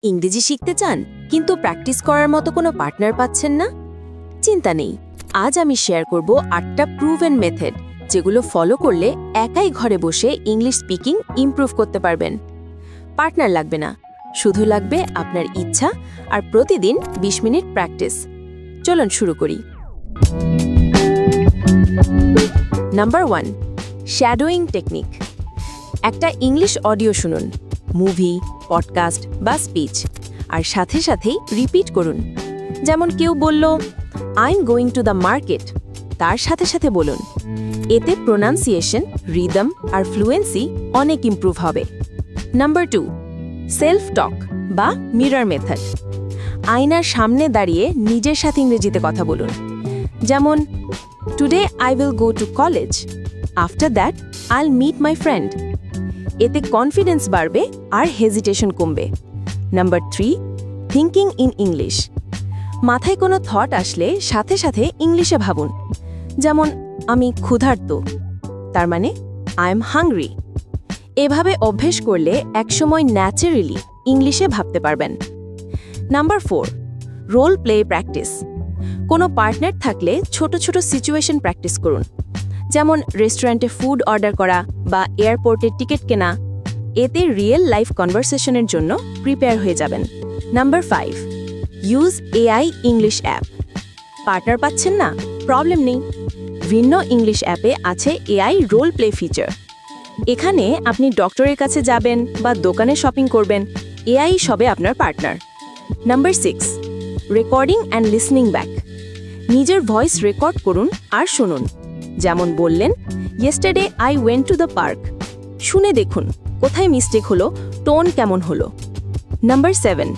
ইংরেজি শিখতে চান কিন্তু প্র্যাকটিস করার মতো কোনো পার্টনার পাচ্ছেন না? চিন্তা নেই, আজ আমি শেয়ার করব 8টা প্রুভেন মেথড যেগুলো ফলো করলে একাই ঘরে বসে ইংলিশ স্পিকিং ইমপ্রুভ করতে পারবেন। পার্টনার লাগবে না, শুধু লাগবে আপনার ইচ্ছা আর প্রতিদিন 20 মিনিট প্র্যাকটিস। চলুন শুরু করি। Number 1, shadowing technique. একটা ইংলিশ অডিও শুনুন, মুভি, পডকাস্ট বা স্পিচ, আর সাথে সাথেই রিপিট করুন। যেমন কেউ বলল, I am going to the market, তার সাথে সাথে বলুন। এতে প্রোনাউন্সিয়েশন, রিদম আর ফ্লুয়েন্সি অনেক ইমপ্রুভ হবে। নাম্বার 2, সেলফ টক বা মিরর মেথড। আয়নার সামনে দাঁড়িয়ে নিজের সাথে ইংরেজিতে কথা বলুন। যেমন, today I will go to college, after that আইল মিট মাই ফ্রেন্ড। এতে কনফিডেন্স বাড়বে আর হেজিটেশন কমবে। Number 3, thinking in English. মাথায় কোনো থট আসলে সাথে সাথে ইংলিশে ভাবুন। যেমন, আমি ক্ষুধার্ত, তার মানে আই এম হাংরি। এভাবে অভ্যেস করলে একসময় ন্যাচারালি ইংলিশে ভাবতে পারবেন। Number 4, role play practice. কোনো পার্টনার থাকলে ছোট ছোট সিচুয়েশন প্র্যাকটিস করুন। যেমন রেস্টুরেন্টে ফুড অর্ডার করা বা এয়ারপোর্টের টিকিট কেনা। এতে রিয়েল লাইফ কনভারসেশনের জন্য প্রিপেয়ার হয়ে যাবেন। Number 5, use AI English app. Partner পাচ্ছেন না? প্রবলেম নেই, ভিন্ন ইংলিশ অ্যাপে আছে এআই রোল প্লে ফিচার। এখানে আপনি ডক্টরের কাছে যাবেন বা দোকানে শপিং করবেন, এআই সবে আপনার partner. Number 6, recording and listening back. নিজের ভয়েস রেকর্ড করুন আর শুনুন। যেমন বললেন, yesterday I went to the park. শুনে দেখুন কোথায় মিস্টেক হলো, টোন কেমন হলো। Number 7,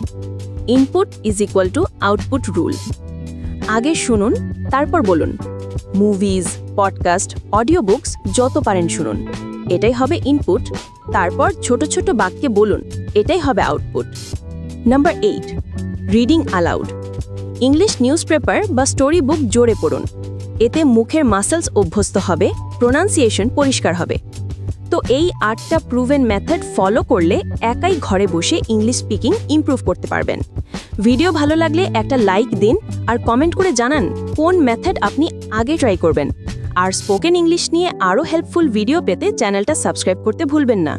input is equal to output rule. আগে শুনুন, তারপর বলুন। মুভিজ, পডকাস্ট, অডিও বুকস যত পারেন শুনুন, এটাই হবে ইনপুট। তারপর ছোট ছোট বাক্যে বলুন, এটাই হবে output. Number 8, reading allowed. English news paper বা স্টোরি বুক জোরে পড়ুন। এতে মুখের মাসলস অভ্যস্ত হবে, প্রোনাউন্সিয়েশন পরিষ্কার হবে। তো এই 8টা প্রুভেন মেথড ফলো করলে একাই ঘরে বসে ইংলিশ স্পিকিং ইমপ্রুভ করতে পারবেন। ভিডিও ভালো লাগলে একটা লাইক দিন আর কমেন্ট করে জানান কোন মেথড আপনি আগে ট্রাই করবেন। আর স্পোকেন ইংলিশ নিয়ে আরও হেল্পফুল ভিডিও পেতে চ্যানেলটা সাবস্ক্রাইব করতে ভুলবেন না।